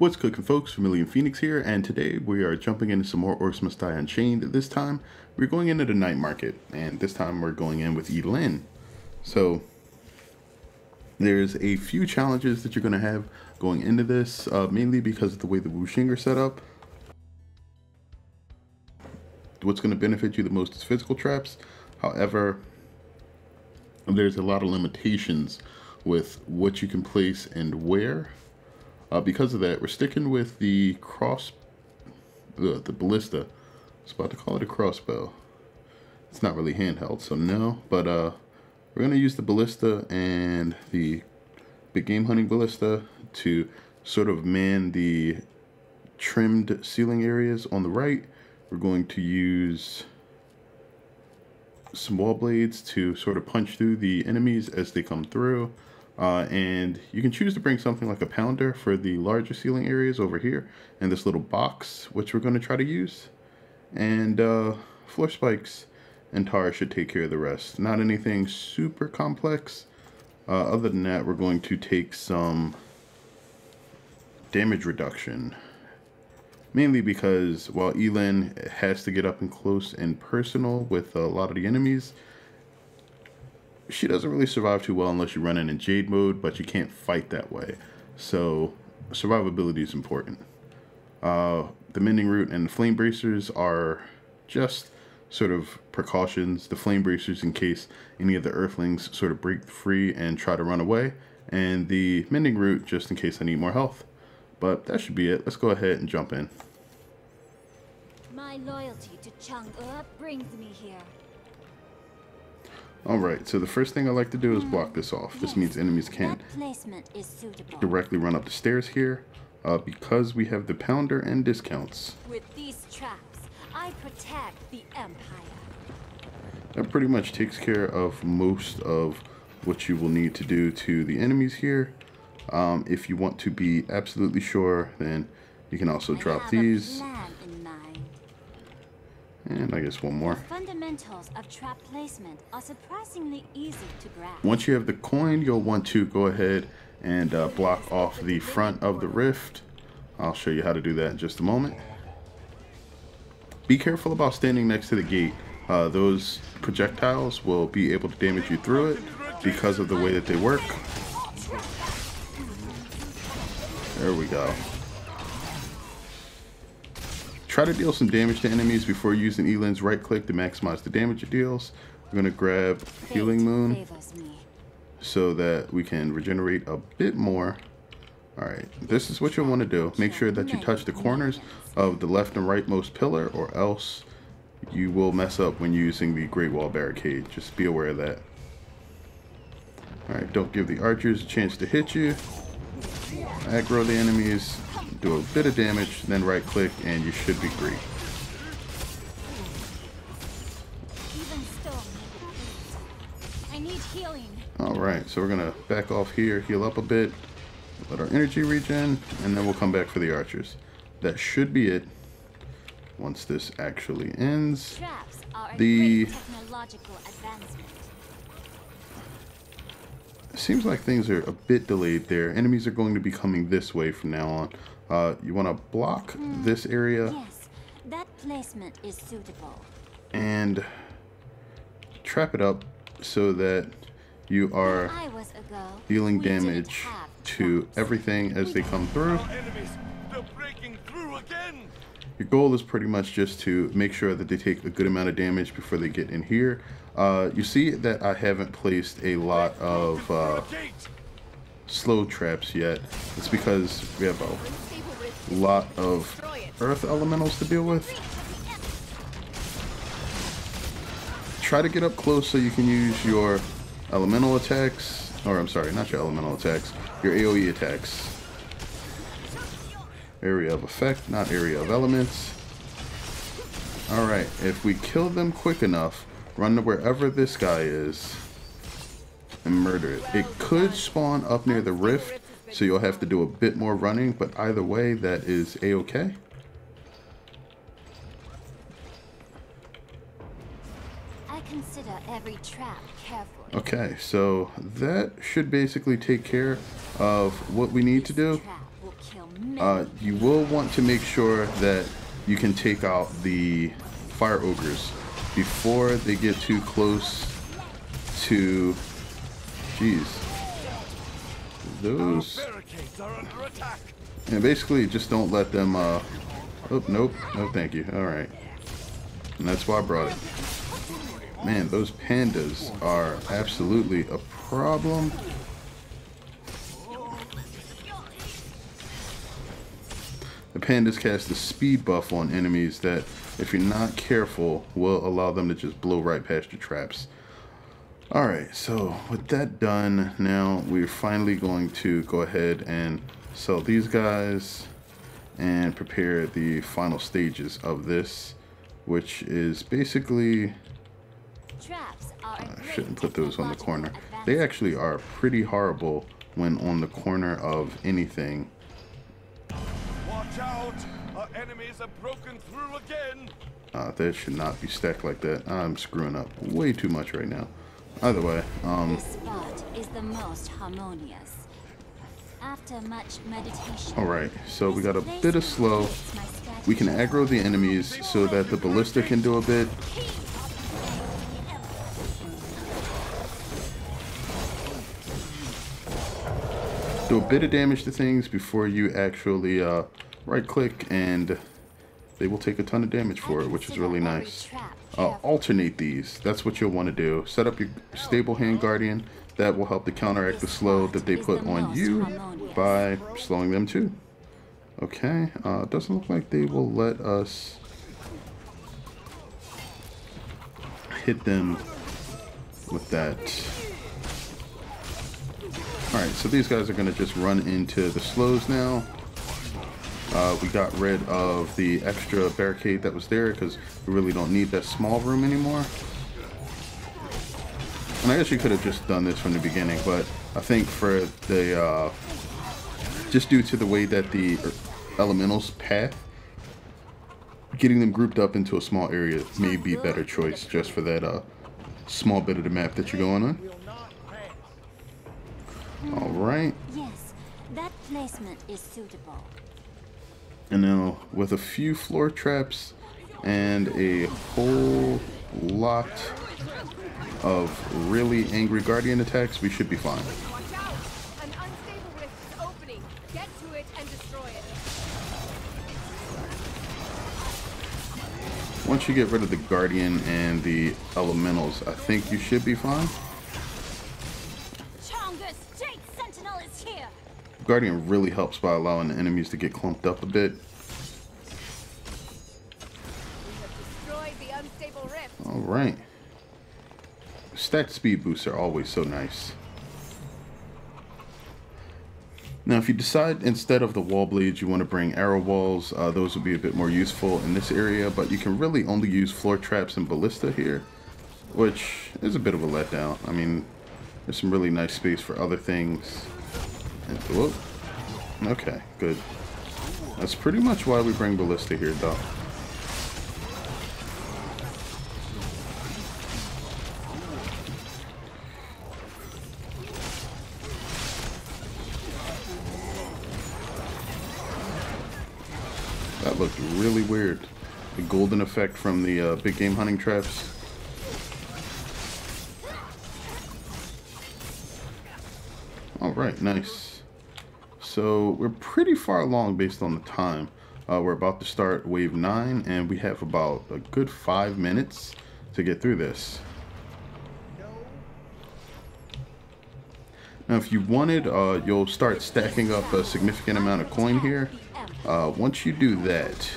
What's cooking, folks? Vermillion Phoenix here, and today we are jumping into some more Orcs Must Die Unchained. This time we're going into the night market, and this time we're going in with Yi-Lin. So there's a few challenges that you're going to have going into this, mainly because of the way the Wuxing are set up. What's going to benefit you the most is physical traps. However, there's a lot of limitations with what you can place and where. Because of that, we're sticking with the the ballista. I was about to call it a crossbow. It's not really handheld, so no. But we're going to use the ballista and the big game hunting ballista to sort of man the trimmed ceiling areas on the right. We're going to use some wall blades to sort of punch through the enemies as they come through. And you can choose to bring something like a pounder for the larger ceiling areas over here, and this little box, which we're going to try to use. And floor spikes and tar should take care of the rest. Not anything super complex. Other than that, we're going to take some damage reduction. Mainly because while Yi-Lin has to get up and close and personal with a lot of the enemies, she doesn't really survive too well unless you run in Jade mode, but you can't fight that way. So survivability is important. The Mending Root and the Flame Bracers are just sort of precautions. The Flame Bracers in case any of the Earthlings sort of break free and try to run away. And the Mending Root just in case I need more health. But that should be it. Let's go ahead and jump in. My loyalty to Chang'e brings me here. Alright, so the first thing I like to do is block this off. This means enemies can't directly run up the stairs here, because we have the pounder and discounts. With these traps, I protect the Empire. That pretty much takes care of most of what you will need to do to the enemies here. If you want to be absolutely sure, then you can also drop these. And I guess one more. The fundamentals of trap placement are surprisingly easy to grasp. Once you have the coin, you'll want to go ahead and block off the front of the rift. I'll show you how to do that in just a moment. Be careful about standing next to the gate. Those projectiles will be able to damage you through it because of the way that they work. There we go. Try to deal some damage to enemies before using Yi-Lin's right click to maximize the damage it deals. We're going to grab Healing Moon so that we can regenerate a bit more. Alright, this is what you'll want to do. Make sure that you touch the corners of the left and rightmost pillar, or else you will mess up when using the Great Wall Barricade. Just be aware of that. Alright, don't give the archers a chance to hit you. Aggro the enemies. Do a bit of damage, then right click, and you should be great. Alright, so we're gonna back off here, heal up a bit, let our energy regen, and then we'll come back for the archers. That should be it. Once this actually ends, seems like things are a bit delayed there. Enemies are going to be coming this way from now on. You want to block this area. Yes, that placement is suitable. And trap it up so that you are dealing damage to everything as they come through. Your goal is pretty much just to make sure that they take a good amount of damage before they get in here. You see that I haven't placed a lot of slow traps yet. It's because we have a lot of earth elementals to deal with. Try to get up close so you can use your elemental attacks, or I'm sorry, not your elemental attacks, your AoE attacks. Area of effect, not area of elements. Alright, if we kill them quick enough, run to wherever this guy is and murder it. It could spawn up near the rift, so you'll have to do a bit more running, but either way, that is a-okay. I consider every trap carefully. Okay, so that should basically take care of what we need to do. kill many. You will want to make sure that you can take out the fire ogres before they get too close to, jeez, those. Barricades are under attack. And basically just don't let them, oh, nope, no thank you, alright. And that's why I brought it. Man, those pandas are absolutely a problem. The pandas cast a speed buff on enemies that, if you're not careful, will allow them to just blow right past your traps. Alright, so with that done, now we're finally going to go ahead and sell these guys and prepare the final stages of this, which is basically, Traps are a I great shouldn't put those on the technological corner. advancement. They actually are pretty horrible when on the corner of anything. Watch out! Our enemies have broken through again. That should not be stacked like that. I'm screwing up way too much right now. Either way, This spot is the most harmonious. After much meditation. alright, so we got a bit of slow. We can aggro the enemies so that the ballista can do a bit. Do a bit of damage to things before you actually right click, and they will take a ton of damage for it, which is really nice. Alternate these. That's what you'll want to do. Set up your stable hand guardian. That will help to counteract the slow that they put on you by slowing them too. Okay, doesn't look like they will let us hit them with that. Alright, so these guys are going to just run into the slows now. We got rid of the extra barricade that was there because we really don't need that small room anymore. And I guess you could have just done this from the beginning, but I think for the, just due to the way that the elementals path, getting them grouped up into a small area may be a better choice just for that small bit of the map that you're going on. Alright. Yes, that placement is suitable. And now with a few floor traps and a whole lot of really angry guardian attacks, we should be fine. Watch out! An unstable rift is opening. Get to it and destroy it. Once you get rid of the guardian and the elementals, I think you should be fine. Guardian really helps by allowing the enemies to get clumped up a bit. Destroy the unstable rift. Alright. Stacked speed boosts are always so nice. Now if you decide instead of the wall blades you want to bring arrow walls, those will be a bit more useful in this area, but you can really only use floor traps and ballista here, which is a bit of a letdown. I mean, there's some really nice space for other things. And, whoop. Okay, good. That's pretty much why we bring ballista here, though. That looked really weird. The golden effect from the big game hunting traps. Alright, nice. So we're pretty far along based on the time. We're about to start wave 9 and we have about a good 5 minutes to get through this. Now if you wanted, you'll start stacking up a significant amount of coin here. Once you do that,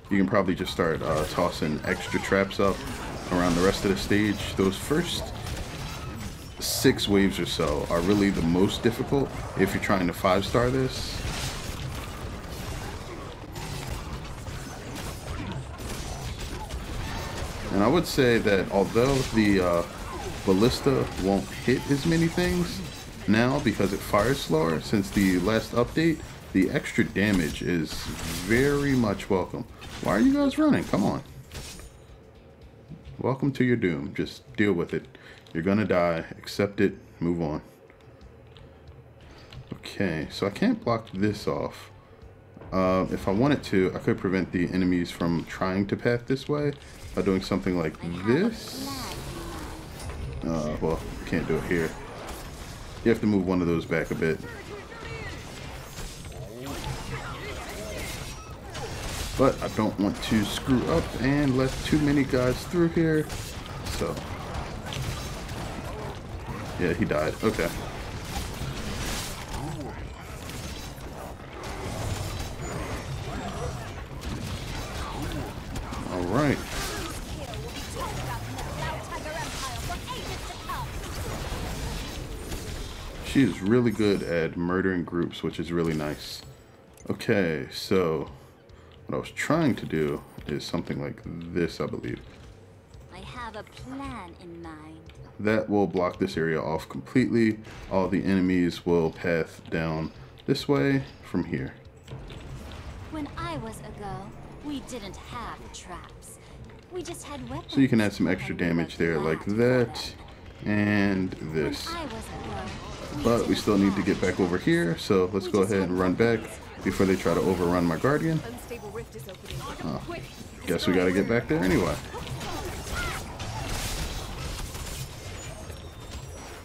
you can probably just start tossing extra traps up around the rest of the stage. Those first 6 waves or so are really the most difficult if you're trying to 5-star this. And I would say that although the ballista won't hit as many things now because it fires slower since the last update, the extra damage is very much welcome. Why are you guys running? Come on. Welcome to your doom. Just deal with it. You're gonna die. Accept it. Move on. Okay, so I can't block this off. If I wanted to, I could prevent the enemies from trying to path this way by doing something like this. Well, can't do it here. You have to move one of those back a bit. But I don't want to screw up and let too many guys through here. So, yeah, he died. Okay. All right. She is really good at murdering groups, which is really nice. Okay, so what I was trying to do is something like this, I believe. I have a plan in mind. That will block this area off completely. All the enemies will path down this way from here. When I was a girl, we didn't have traps. We just had weapons. So you can add some extra damage there like that and this. When I was a girl, But we still need to get back over here, so let's go ahead and run back before they try to overrun my guardian. Unstable rift is opening. Quick. Guess we gotta get back there anyway.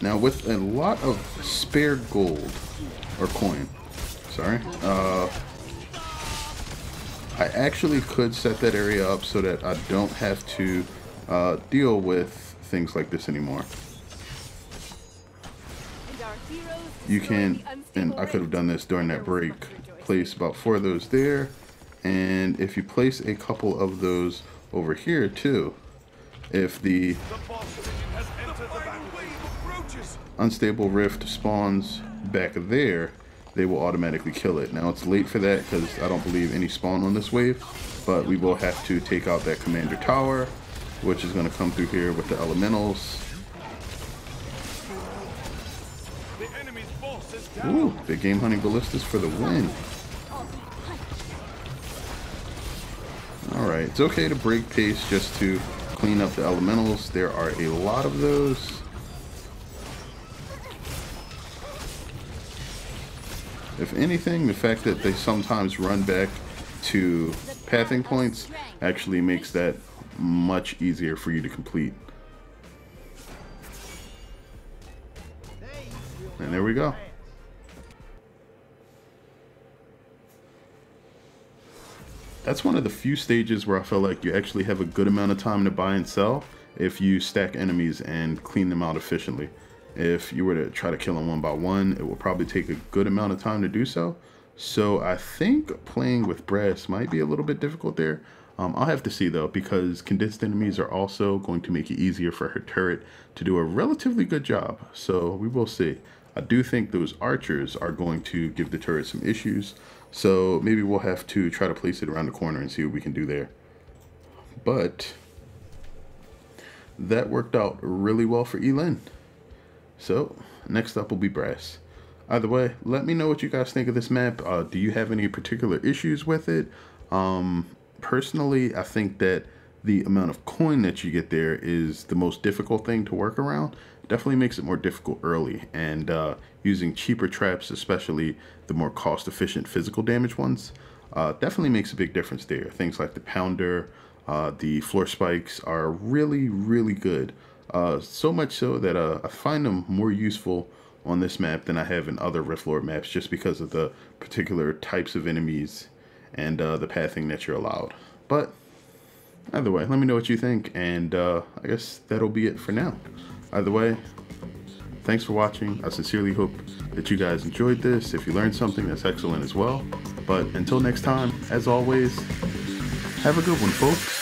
Now with a lot of spare gold, or coin, sorry, I actually could set that area up so that I don't have to deal with things like this anymore. And our heroes You destroy can, the and unstable I could have rift. done this during that Heroes break, must rejoice. place about 4 of those there, and if you place a couple of those over here too, if the The boss minion has entered the battlefield. unstable rift spawns back there, they will automatically kill it. Now it's late for that because I don't believe any spawn on this wave, but we will have to take out that commander tower, which is going to come through here with the elementals. The enemy's boss is down. Ooh, big game hunting ballistas for the win. Alright, it's okay to break pace just to clean up the elementals. There are a lot of those. If anything, the fact that they sometimes run back to pathing points actually makes that much easier for you to complete. And there we go. That's one of the few stages where I feel like you actually have a good amount of time to buy and sell if you stack enemies and clean them out efficiently. If you were to try to kill them one by one, it will probably take a good amount of time to do so. So I think playing with brass might be a little bit difficult there. I'll have to see though, because condensed enemies are also going to make it easier for her turret to do a relatively good job. So we will see. I do think those archers are going to give the turret some issues. So maybe we'll have to try to place it around the corner and see what we can do there. But that worked out really well for Yi-Lin. So next up will be brass. Either way, let me know what you guys think of this map. Do you have any particular issues with it? Personally, I think that the amount of coin that you get there is the most difficult thing to work around. Definitely makes it more difficult early, and using cheaper traps, especially the more cost-efficient physical damage ones, definitely makes a big difference there. Things like the pounder, the floor spikes are really, really good. So much so that I find them more useful on this map than I have in other Riftlord maps, just because of the particular types of enemies and the pathing that you're allowed. But either way, let me know what you think, and I guess that'll be it for now. Either way, thanks for watching. I sincerely hope that you guys enjoyed this. If you learned something, that's excellent as well. But until next time, as always, have a good one, folks.